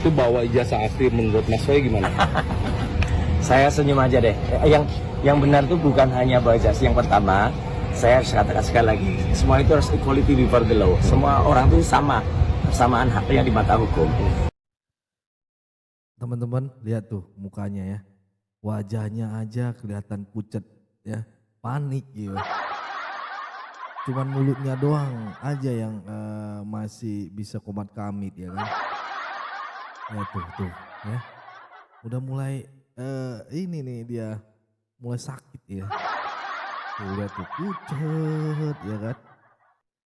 itu bawa ijazah asli, menurut Mas Roy gimana? Saya senyum aja deh. Yang benar tuh bukan hanya bawa ijazah. Yang pertama, saya harus katakan sekali lagi, semua itu harus equality before the law. Semua orang tuh sama, persamaan haknya di mata hukum. Teman-teman lihat tuh mukanya ya, wajahnya aja kelihatan pucet ya, panik gitu. Cuman mulutnya doang aja yang masih bisa komat kamit ya kan. Ya tuh ya, udah mulai ini nih dia mulai sakit ya. Tuh lihat tuh pucet ya kan.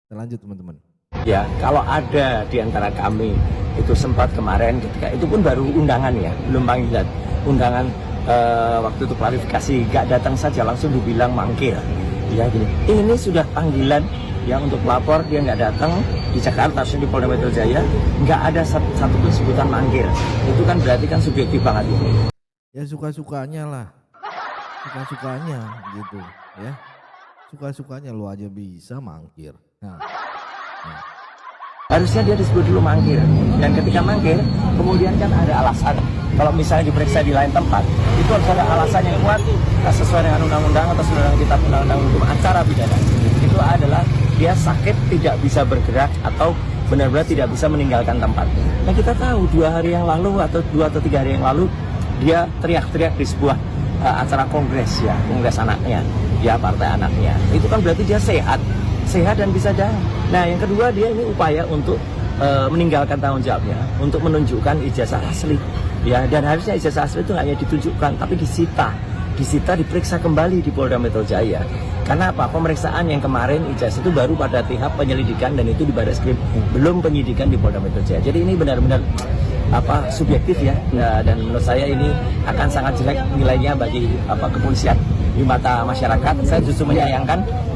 Kita lanjut teman-teman. Ya, kalau ada di antara kami itu sempat kemarin ketika itu pun baru undangan ya, belum panggilan. Undangan waktu itu klarifikasi, gak datang saja langsung dibilang mangkir. Ya gini, ini sudah panggilan ya untuk pelapor, dia nggak datang di Jakarta, harusnya di Polda Metro Jaya, nggak ada satu pun sebutan mangkir. Itu kan berarti kan subjektif banget ini. Ya suka-sukanya lah, suka-sukanya gitu ya, suka-sukanya lu aja bisa mangkir. Nah. Harusnya dia disebut dulu mangkir, dan ketika mangkir kemudian kan ada alasan. Kalau misalnya diperiksa di lain tempat, itu harus ada alasan yang kuat sesuai dengan undang-undang atau undang-undang kitab undang-undang hukum acara pidana. Itu adalah dia sakit, tidak bisa bergerak, atau benar-benar tidak bisa meninggalkan tempat. Nah kita tahu 2 hari yang lalu atau 2 atau 3 hari yang lalu dia teriak-teriak di sebuah acara kongres ya, kongres anaknya, ya partai anaknya. Itu kan berarti dia sehat dan bisa jalan. Nah yang kedua, dia ini upaya untuk meninggalkan tanggung jawabnya, untuk menunjukkan ijazah asli ya, dan harusnya ijazah asli itu nggak hanya ditunjukkan tapi disita diperiksa kembali di Polda Metro Jaya. Karena apa? Pemeriksaan yang kemarin ijazah itu baru pada tahap penyelidikan dan itu di Barreskrim, belum penyidikan di Polda Metro Jaya. Jadi ini benar-benar subjektif ya, dan menurut saya ini akan sangat jelek nilainya bagi kepolisian di mata masyarakat. Saya justru menyayangkan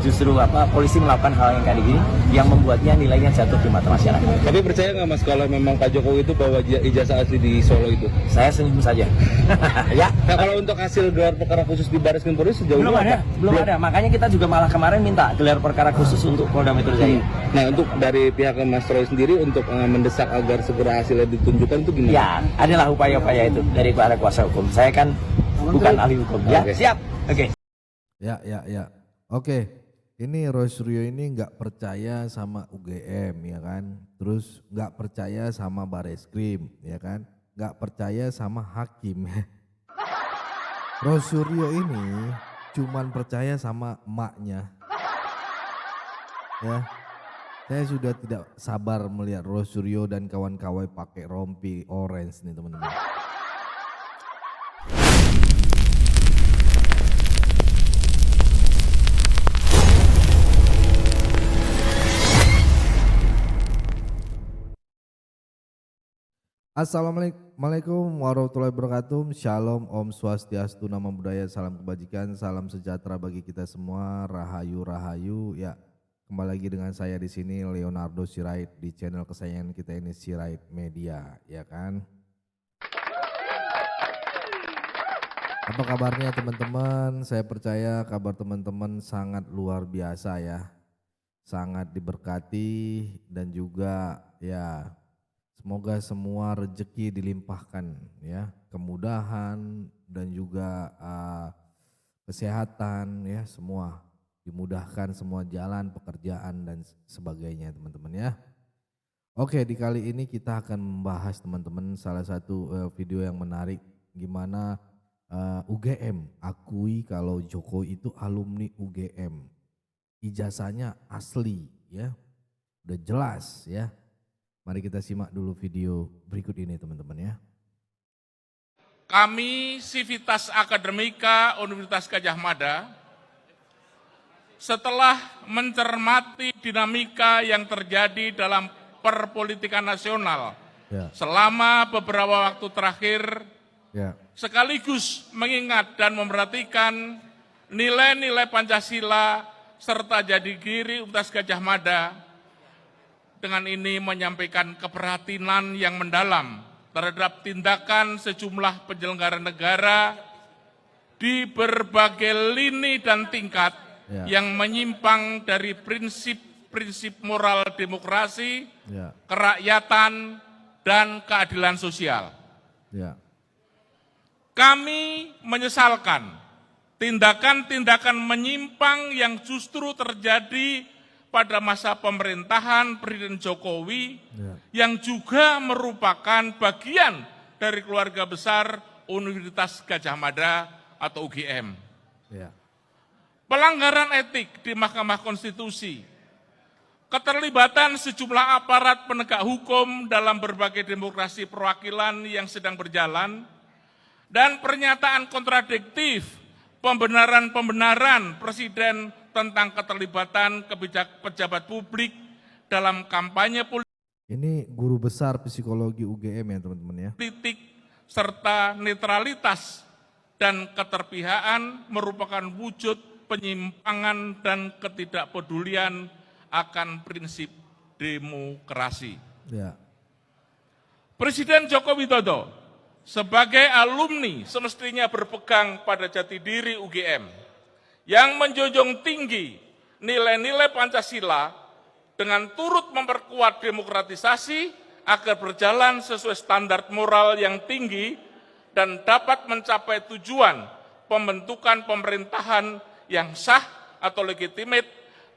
polisi melakukan hal yang kayak gini yang membuatnya nilainya jatuh di mata masyarakat. Tapi percaya nggak Mas kalau memang Pak Jokowi itu bawa ijazah asli di Solo itu? Saya senyum saja. Ya. Nah kalau untuk hasil gelar perkara khusus di Barreskrim Polri sejauh ini belum ada. Makanya kita juga malah kemarin minta gelar perkara khusus untuk Polda Metro Jaya. Nah untuk dari pihak Mas Roy sendiri untuk mendesak agar segera hasilnya ditunjukkan itu gimana? Ya, adalah upaya-upaya itu dari para kuasa hukum. Saya kan bukan ahli hukum. Ya, siap. Oke. Ya. Oke. Ini Roy Suryo ini nggak percaya sama UGM ya kan, terus nggak percaya sama Barreskrim ya kan, nggak percaya sama hakim. Roy Suryo ini cuman percaya sama emaknya. Ya, saya sudah tidak sabar melihat Roy Suryo dan kawan-kawan pakai rompi orange nih teman-teman. Assalamualaikum warahmatullahi wabarakatuh. Shalom, Om Swastiastu, Namo Buddhaya, salam kebajikan, salam sejahtera bagi kita semua. Rahayu. Ya, kembali lagi dengan saya di sini Leonardo Sirait di channel kesayangan kita ini Sirait Media, ya kan? Apa kabarnya teman-teman? Saya percaya kabar teman-teman sangat luar biasa ya. Sangat diberkati dan juga ya semoga semua rezeki dilimpahkan ya, kemudahan dan juga kesehatan ya, semua dimudahkan, semua jalan pekerjaan dan sebagainya teman-teman ya. Oke, di kali ini kita akan membahas teman-teman salah satu video yang menarik, gimana UGM akui kalau Jokowi itu alumni UGM, ijazahnya asli ya, udah jelas ya. Mari kita simak dulu video berikut ini teman-teman ya. Kami Sivitas Akademika Universitas Gadjah Mada setelah mencermati dinamika yang terjadi dalam perpolitikan nasional selama beberapa waktu terakhir, sekaligus mengingat dan memperhatikan nilai-nilai Pancasila serta jati diri Universitas Gadjah Mada, dengan ini menyampaikan keprihatinan yang mendalam terhadap tindakan sejumlah penyelenggara negara di berbagai lini dan tingkat yang menyimpang dari prinsip-prinsip moral demokrasi, kerakyatan, dan keadilan sosial. Ya. Kami menyesalkan tindakan-tindakan menyimpang yang justru terjadi pada masa pemerintahan Presiden Jokowi yang juga merupakan bagian dari keluarga besar Universitas Gadjah Mada atau UGM. Ya. Pelanggaran etik di Mahkamah Konstitusi, keterlibatan sejumlah aparat penegak hukum dalam berbagai demokrasi perwakilan yang sedang berjalan, dan pernyataan kontradiktif pembenaran-pembenaran Presiden tentang keterlibatan pejabat publik dalam kampanye Ini guru besar psikologi UGM ya teman-teman ya. politik serta netralitas dan keterpihakan merupakan wujud penyimpangan dan ketidakpedulian akan prinsip demokrasi. Ya. Presiden Joko Widodo sebagai alumni semestinya berpegang pada jati diri UGM yang menjunjung tinggi nilai-nilai Pancasila dengan turut memperkuat demokratisasi agar berjalan sesuai standar moral yang tinggi dan dapat mencapai tujuan pembentukan pemerintahan yang sah atau legitimate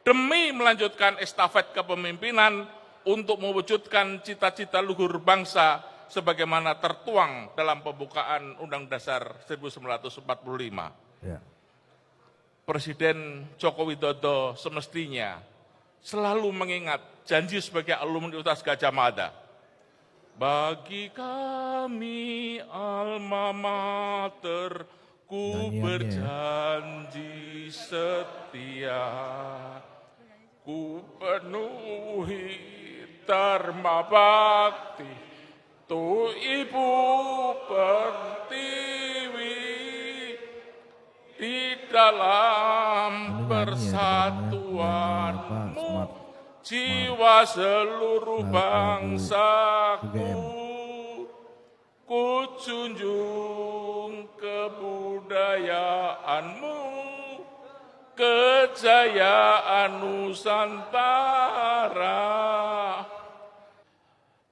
demi melanjutkan estafet kepemimpinan untuk mewujudkan cita-cita luhur bangsa sebagaimana tertuang dalam pembukaan Undang Dasar 1945. Ya. Presiden Joko Widodo semestinya selalu mengingat janji sebagai alumni Universitas Gadjah Mada. Bagi kami alma mater, ku Nyanyiannya ya. berjanji setia, ku penuhi dharma bakti, tu Ibu Pertiwi, di dalam persatuanmu jiwa seluruh bangsaku, ku junjung kebudayaanmu, kejayaan Nusantara.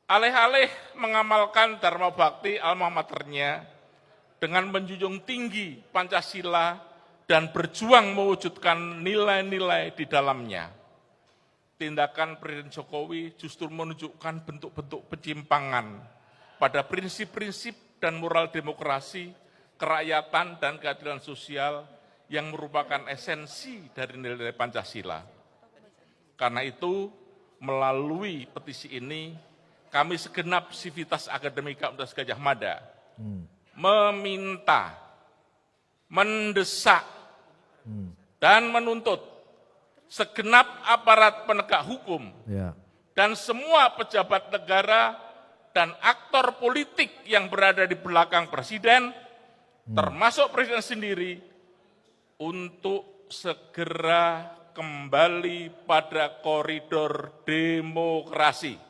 Alih-alih mengamalkan dharma bakti alma maternya dengan menjunjung tinggi Pancasila dan berjuang mewujudkan nilai-nilai di dalamnya, tindakan Presiden Jokowi justru menunjukkan bentuk-bentuk penyimpangan pada prinsip-prinsip dan moral demokrasi, kerakyatan, dan keadilan sosial yang merupakan esensi dari nilai Pancasila. Karena itu, melalui petisi ini, kami segenap Sivitas Akademika Universitas Gadjah Mada meminta, mendesak, dan menuntut segenap aparat penegak hukum dan semua pejabat negara dan aktor politik yang berada di belakang Presiden, termasuk Presiden sendiri, untuk segera kembali pada koridor demokrasi,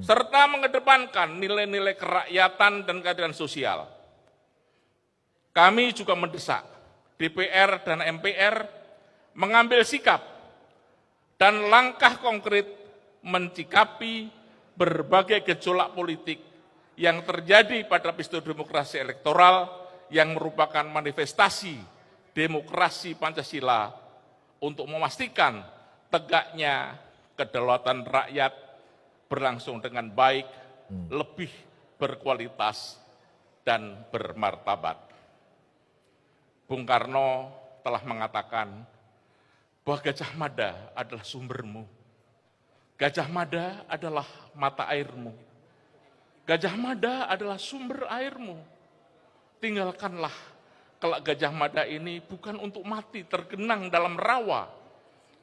serta mengedepankan nilai-nilai kerakyatan dan keadilan sosial. Kami juga mendesak DPR dan MPR mengambil sikap dan langkah konkret mencikapi berbagai gejolak politik yang terjadi pada pesta demokrasi elektoral yang merupakan manifestasi demokrasi Pancasila untuk memastikan tegaknya kedaulatan rakyat berlangsung dengan baik, lebih berkualitas, dan bermartabat. Bung Karno telah mengatakan bahwa Gadjah Mada adalah sumbermu. Gadjah Mada adalah mata airmu. Gadjah Mada adalah sumber airmu. Tinggalkanlah kelak Gadjah Mada ini bukan untuk mati tergenang dalam rawa,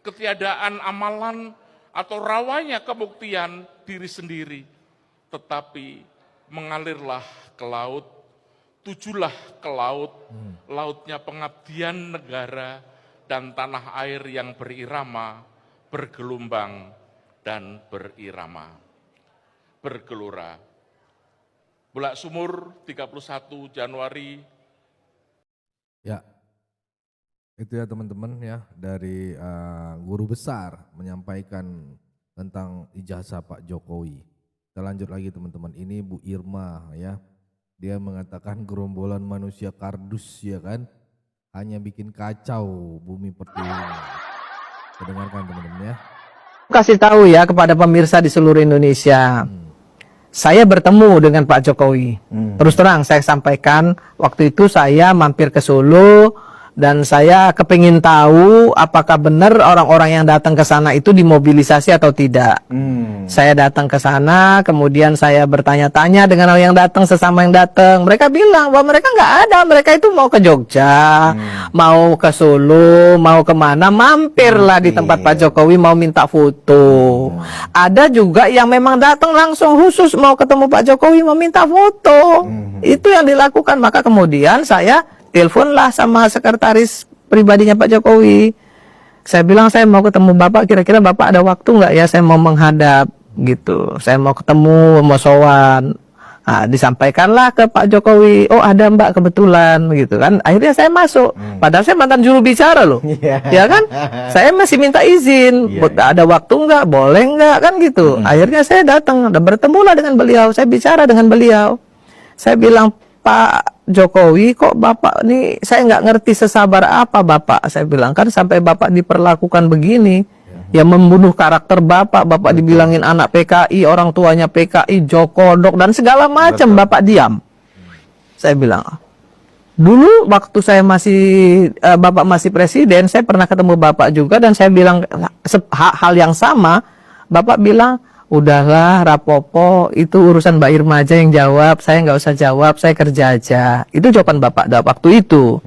ketiadaan amalan atau rawanya kebuktian diri sendiri, tetapi mengalirlah ke laut, tujulah ke laut, lautnya pengabdian negara dan tanah air yang berirama, bergelombang, dan berirama, bergelora. Bulak Sumur, 31 Januari. Ya, itu ya teman-teman ya, dari guru besar menyampaikan tentang ijazah Pak Jokowi. Kita lanjut lagi teman-teman. Ini Bu Irma ya. Dia mengatakan gerombolan manusia kardus ya kan. Hanya bikin kacau bumi pertiwi. Kita dengarkan teman-teman ya. Kasih tahu ya kepada pemirsa di seluruh Indonesia. Saya bertemu dengan Pak Jokowi. Terus terang saya sampaikan, waktu itu saya mampir ke Solo dan saya kepingin tahu apakah benar orang-orang yang datang ke sana itu dimobilisasi atau tidak. Saya datang ke sana, kemudian saya bertanya-tanya dengan orang yang datang, sesama yang datang. Mereka bilang bahwa mereka nggak ada, mereka itu mau ke Jogja, mau ke Solo, mau kemana, mampirlah di tempat Pak Jokowi mau minta foto. Ada juga yang memang datang langsung khusus mau ketemu Pak Jokowi mau minta foto. Itu yang dilakukan. Maka kemudian saya teleponlah sama sekretaris pribadinya Pak Jokowi. Saya bilang saya mau ketemu Bapak, kira-kira Bapak ada waktu nggak ya, saya mau menghadap gitu. Saya mau ketemu, mau sowan. Nah, disampaikanlah ke Pak Jokowi, oh ada Mbak kebetulan gitu kan. Akhirnya saya masuk. Padahal saya mantan juru bicara loh. Ya kan? Saya masih minta izin. Ada waktu nggak? Boleh nggak? Kan gitu. Akhirnya saya datang dan bertemulah dengan beliau. Saya bicara dengan beliau. Saya bilang, Pak Jokowi, kok Bapak nih, saya nggak ngerti sesabar apa Bapak. Saya bilang, kan sampai Bapak diperlakukan begini, ya membunuh karakter Bapak. Bapak dibilangin anak PKI, orang tuanya PKI, Jokodok, dan segala macam. Bapak diam. Saya bilang, dulu waktu saya masih, Bapak masih presiden, saya pernah ketemu Bapak juga, dan saya bilang hal yang sama. Bapak bilang, udahlah rapopo, itu urusan Mbak Irma aja yang jawab, saya nggak usah jawab, saya kerja aja. Itu jawaban Bapak waktu itu.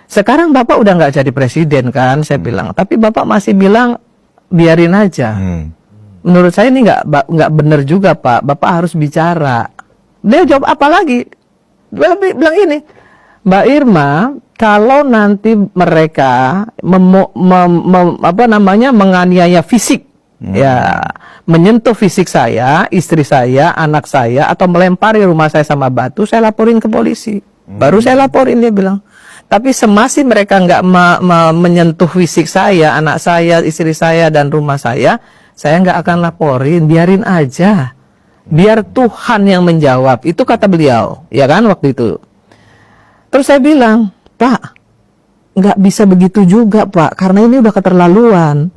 Sekarang Bapak udah nggak jadi presiden kan, saya bilang. Tapi Bapak masih bilang biarin aja. Menurut saya ini nggak benar juga Pak. Bapak harus bicara. Dia jawab apa lagi? Dia bilang ini, Mbak Irma, kalau nanti mereka menganiaya fisik, ya menyentuh fisik saya, istri saya, anak saya, atau melempari rumah saya sama batu, saya laporin ke polisi. Baru saya laporin, dia bilang. Tapi semasi mereka nggak menyentuh fisik saya, anak saya, istri saya, dan rumah saya nggak akan laporin, biarin aja. Biar Tuhan yang menjawab. Itu kata beliau, ya kan waktu itu. Terus saya bilang, Pak, nggak bisa begitu juga Pak, karena ini udah keterlaluan.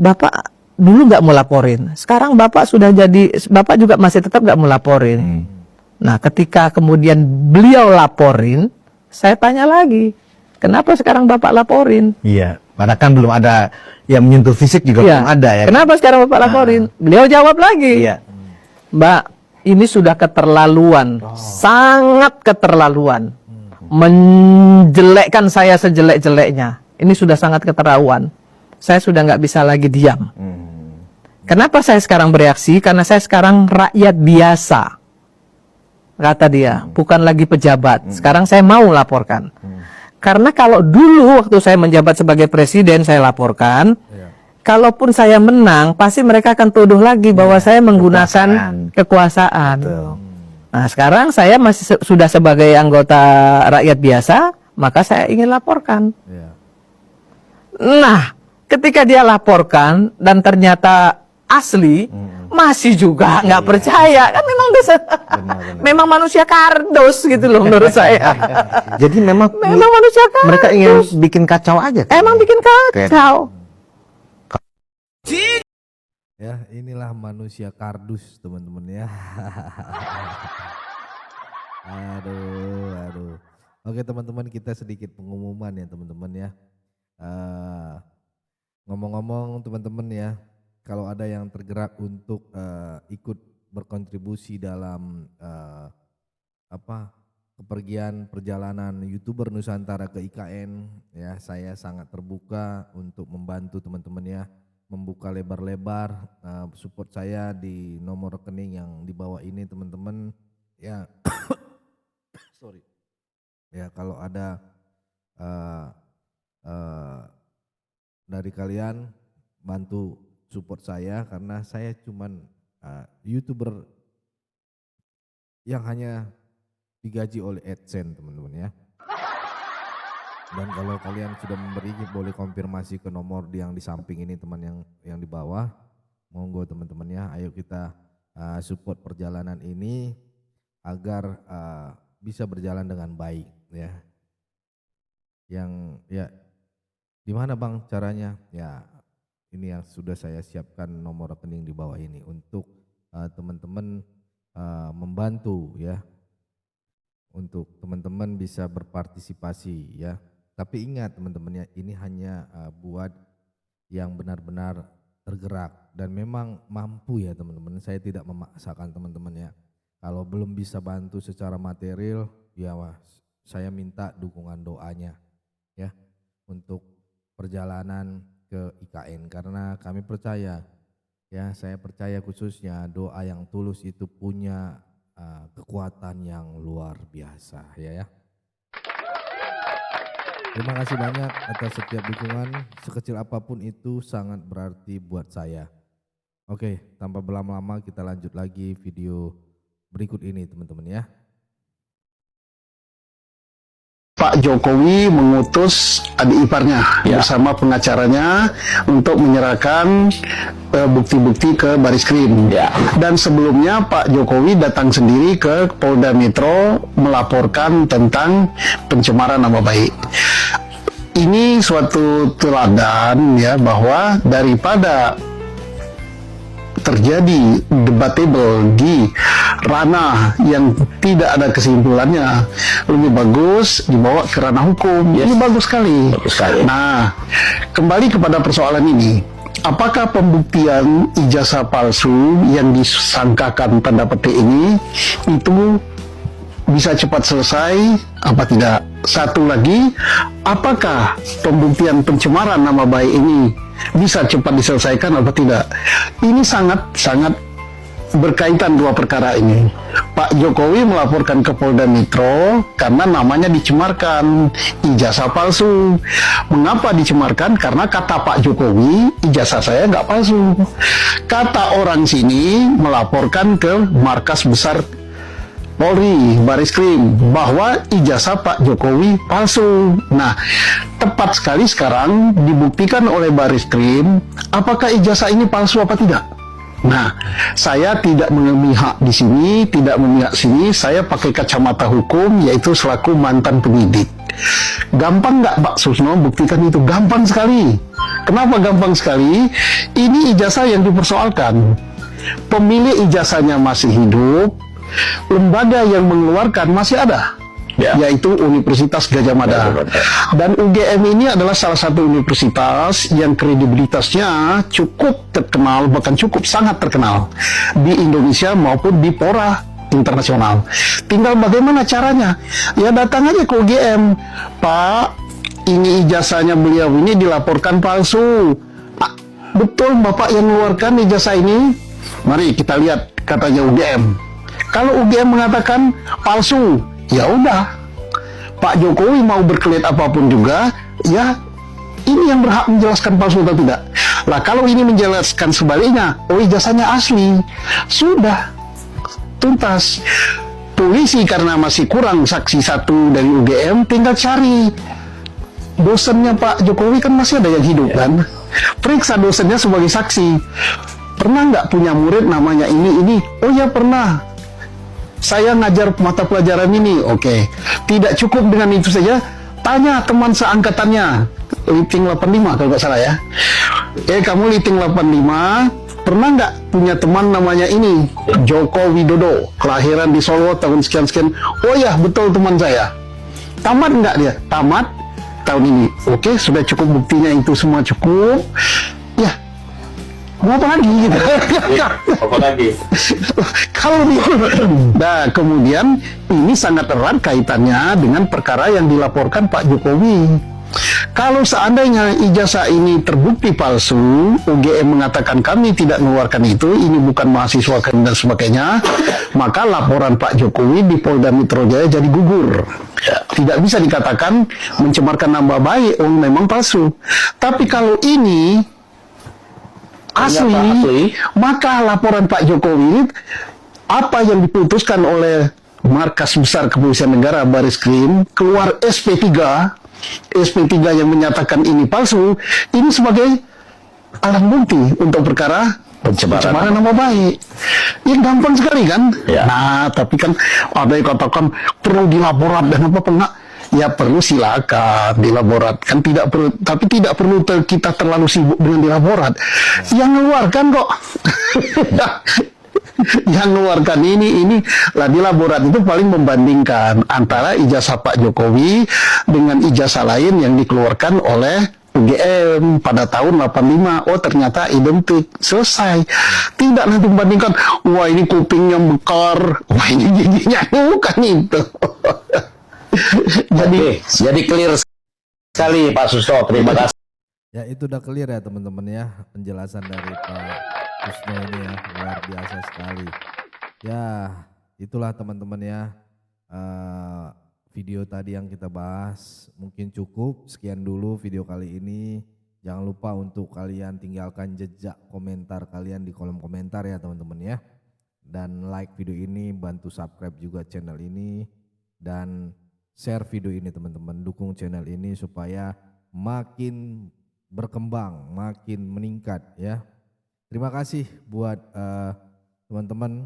Bapak dulu nggak mau laporin, sekarang Bapak sudah jadi, Bapak juga masih tetap nggak mau laporin. Nah, ketika kemudian beliau laporin, saya tanya lagi, kenapa sekarang Bapak laporin? Iya, karena kan belum ada yang menyentuh fisik juga belum ada ya. Kenapa sekarang Bapak laporin? Beliau jawab lagi, Mbak, ini sudah keterlaluan, sangat keterlaluan, menjelekkan saya sejelek-jeleknya. Ini sudah sangat keterlaluan. Saya sudah nggak bisa lagi diam. Kenapa saya sekarang bereaksi? Karena saya sekarang rakyat biasa, kata dia, bukan lagi pejabat. Sekarang saya mau laporkan. Karena kalau dulu waktu saya menjabat sebagai presiden saya laporkan, kalaupun saya menang, pasti mereka akan tuduh lagi bahwa saya menggunakan kekuasaan. Nah, sekarang saya masih sudah sebagai anggota rakyat biasa, maka saya ingin laporkan. Nah, ketika dia laporkan dan ternyata asli, masih juga nggak percaya, kan memang memang manusia kardus gitu loh menurut saya. Jadi memang manusia kardus. mereka ingin bikin kacau aja. Emang bikin kacau. Ya, inilah manusia kardus teman-teman ya. Aduh. Oke teman-teman, kita sedikit pengumuman ya teman-teman ya. Ngomong-ngomong teman-teman ya, kalau ada yang tergerak untuk ikut berkontribusi dalam kepergian perjalanan YouTuber Nusantara ke IKN, ya saya sangat terbuka untuk membantu teman-teman ya, membuka lebar-lebar support saya di nomor rekening yang di bawah ini teman-teman ya. Sorry ya, kalau ada dari kalian bantu support saya, karena saya cuman YouTuber yang hanya digaji oleh AdSense teman-teman ya. Dan kalau kalian sudah memberi, boleh konfirmasi ke nomor yang di samping ini teman yang di bawah. Monggo teman-teman ya, ayo kita support perjalanan ini agar bisa berjalan dengan baik ya. Yang ya di mana Bang caranya? Ya ini yang sudah saya siapkan nomor rekening di bawah ini untuk teman-teman membantu ya. Untuk teman-teman bisa berpartisipasi ya. Tapi ingat teman-teman ya, ini hanya buat yang benar-benar tergerak dan memang mampu ya teman-teman. Saya tidak memaksakan teman-teman ya. Kalau belum bisa bantu secara material, ya saya minta dukungan doanya ya untuk perjalanan ke IKN, karena kami percaya ya, saya percaya khususnya doa yang tulus itu punya kekuatan yang luar biasa ya. Terima kasih banyak atas setiap dukungan, sekecil apapun itu sangat berarti buat saya. Oke, tanpa berlama-lama kita lanjut lagi video berikut ini teman-teman ya. Pak Jokowi mengutus adik iparnya bersama pengacaranya untuk menyerahkan bukti-bukti ke Baris Krim. Dan sebelumnya Pak Jokowi datang sendiri ke Polda Metro melaporkan tentang pencemaran nama baik. Ini suatu teladan ya, bahwa daripada terjadi debatable di ranah yang tidak ada kesimpulannya, lebih bagus dibawa ke ranah hukum. Ini bagus sekali. Nah, kembali kepada persoalan ini, apakah pembuktian ijazah palsu yang disangkakan tanda petik ini itu bisa cepat selesai apa tidak? Satu lagi, apakah pembuktian pencemaran nama baik ini bisa cepat diselesaikan atau tidak? Ini sangat berkaitan dua perkara ini. Pak Jokowi melaporkan ke Polda Metro karena namanya dicemarkan, ijazah palsu. Mengapa dicemarkan? Karena kata Pak Jokowi, ijazah saya nggak palsu. Kata orang sini melaporkan ke markas besar Polri, Baris Krim, bahwa ijazah Pak Jokowi palsu. Nah, tepat sekali sekarang dibuktikan oleh Baris Krim apakah ijazah ini palsu apa tidak. Nah, saya tidak memihak di sini, tidak memihak sini, saya pakai kacamata hukum, yaitu selaku mantan penyidik. Gampang nggak Pak Susno buktikan itu? Gampang sekali. Kenapa gampang sekali? Ini ijazah yang dipersoalkan. Pemilik ijazahnya masih hidup, lembaga yang mengeluarkan masih ada, yaitu Universitas Gadjah Mada. Dan UGM ini adalah salah satu universitas yang kredibilitasnya cukup terkenal, bahkan cukup sangat terkenal di Indonesia maupun di fora internasional. Tinggal bagaimana caranya? Ya datang aja ke UGM, Pak, ini ijazahnya beliau ini dilaporkan palsu. Betul Bapak yang mengeluarkan ijazah ini? Mari kita lihat, katanya UGM. Kalau UGM mengatakan palsu, ya udah, Pak Jokowi mau berkelit apapun juga, ya ini yang berhak menjelaskan palsu atau tidak. Lah kalau ini menjelaskan sebaliknya, oh ijazahnya asli, sudah tuntas. Polisi karena masih kurang saksi satu dari UGM, tinggal cari dosennya Pak Jokowi, kan masih ada yang hidup kan, periksa dosennya sebagai saksi. Pernah nggak punya murid namanya ini? Oh ya pernah, saya ngajar mata pelajaran ini. Oke. Tidak cukup dengan itu saja, tanya teman seangkatannya, Liting 85 kalau nggak salah ya. Kamu Liting 85, pernah nggak punya teman namanya ini, Joko Widodo, kelahiran di Solo tahun sekian-sekian? Oh ya, betul teman saya. Tamat nggak dia? Tamat tahun ini. Oke, sudah cukup buktinya, itu semua cukup. Ya, mau apa lagi gitu? Apa lagi? Kalau nah kemudian ini sangat erat kaitannya dengan perkara yang dilaporkan Pak Jokowi. Kalau seandainya ijazah ini terbukti palsu, UGM mengatakan kami tidak mengeluarkan itu, ini bukan mahasiswa dan sebagainya, maka laporan Pak Jokowi di Polda Metro Jaya jadi gugur. Tidak bisa dikatakan mencemarkan nama baik, memang palsu. Tapi kalau ini asli, maka laporan Pak Jokowi, apa yang diputuskan oleh markas besar kepolisian negara Baris Krim, keluar SP3 yang menyatakan ini palsu, ini sebagai alat bukti untuk perkara pencemaran nama baik. Ya gampang sekali kan. Nah, tapi kan ada yang katakan perlu dilaborat dan apa enggak. Ya perlu, silakan dilaborat, kan tidak perlu, tapi tidak perlu kita terlalu sibuk dengan dilaborat. Yang ngeluarkan kok, yang ngeluarkan ini lah dilaborat itu paling membandingkan antara ijazah Pak Jokowi dengan ijazah lain yang dikeluarkan oleh UGM pada tahun 85. Oh ternyata identik, selesai. Tidak nanti membandingkan, wah ini kupingnya mekar, wah ini giginya, bukan itu. Jadi clear sekali Pak Susno, terima kasih. Ya itu udah clear ya teman-teman ya, penjelasan dari Pak Susno ini ya, luar biasa sekali. Ya itulah teman-teman ya, video tadi yang kita bahas mungkin cukup, sekian dulu video kali ini. Jangan lupa untuk kalian tinggalkan jejak komentar kalian di kolom komentar ya teman-teman ya. Dan like video ini, bantu subscribe juga channel ini, dan share video ini teman-teman, dukung channel ini supaya makin berkembang, makin meningkat ya. Terima kasih buat teman-teman.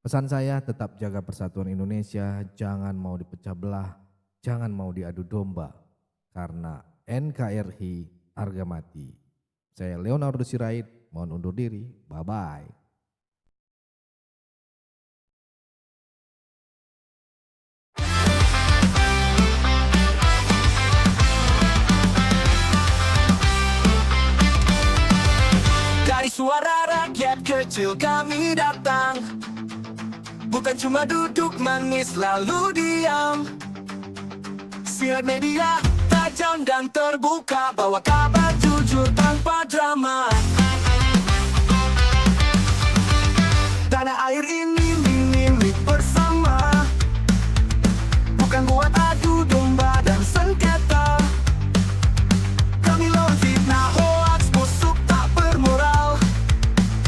Pesan saya, tetap jaga persatuan Indonesia, jangan mau dipecah belah, jangan mau diadu domba, karena NKRI harga mati. Saya Leonardo Sirait, mohon undur diri, bye-bye. Dari suara rakyat kecil kami datang, bukan cuma duduk manis lalu diam. Siar media tajam dan terbuka, bawa kabar jujur tanpa drama. Tanah air ini milik bersama, bukan buat adu domba dan sengketa. Kami lawan fitnah, hoaks, busuk, tak bermoral,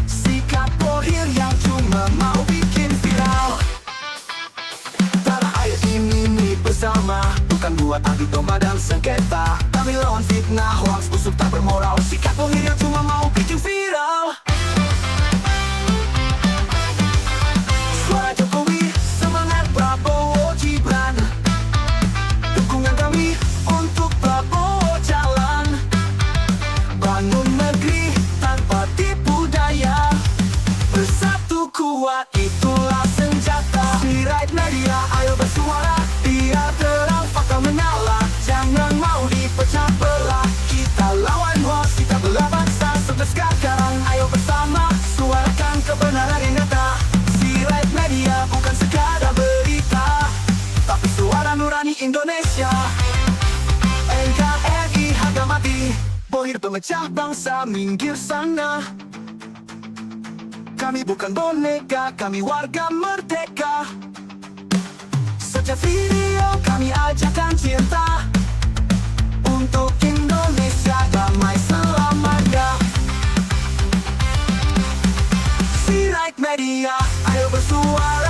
sikap bohir yang cuma mau bikin viral. Tanah air ini milik bersama, bukan buat adu domba dan sengketa. Kami lawan fitnah, hoaks, busuk, tak bermoral, sikap bohir yang cuma mau bikin viral. Suara Jokowi, semangat Prabowo Gibran, dukungan kami untuk Prabowo jalan. Bangun negeri tanpa tipu daya, bersatu kuat itulah senjata. Sirait Media, ayo bersuara, biar terang fakta menyala. Jangan mau dipecah belah, kita lawan hoax, kita belah bangsa sekarang. Ayo bersama, suarakan kebenaran yang nyata. Sirait Media bukan sekadar berita, tapi suara nurani Indonesia. NKRI harga mati, bohir pemecah bangsa minggir sana. Kami bukan boneka, kami warga merdeka. Setiap video kami ajarkan cinta, untuk Indonesia damai selamanya. Sirait Media, ayo bersuara.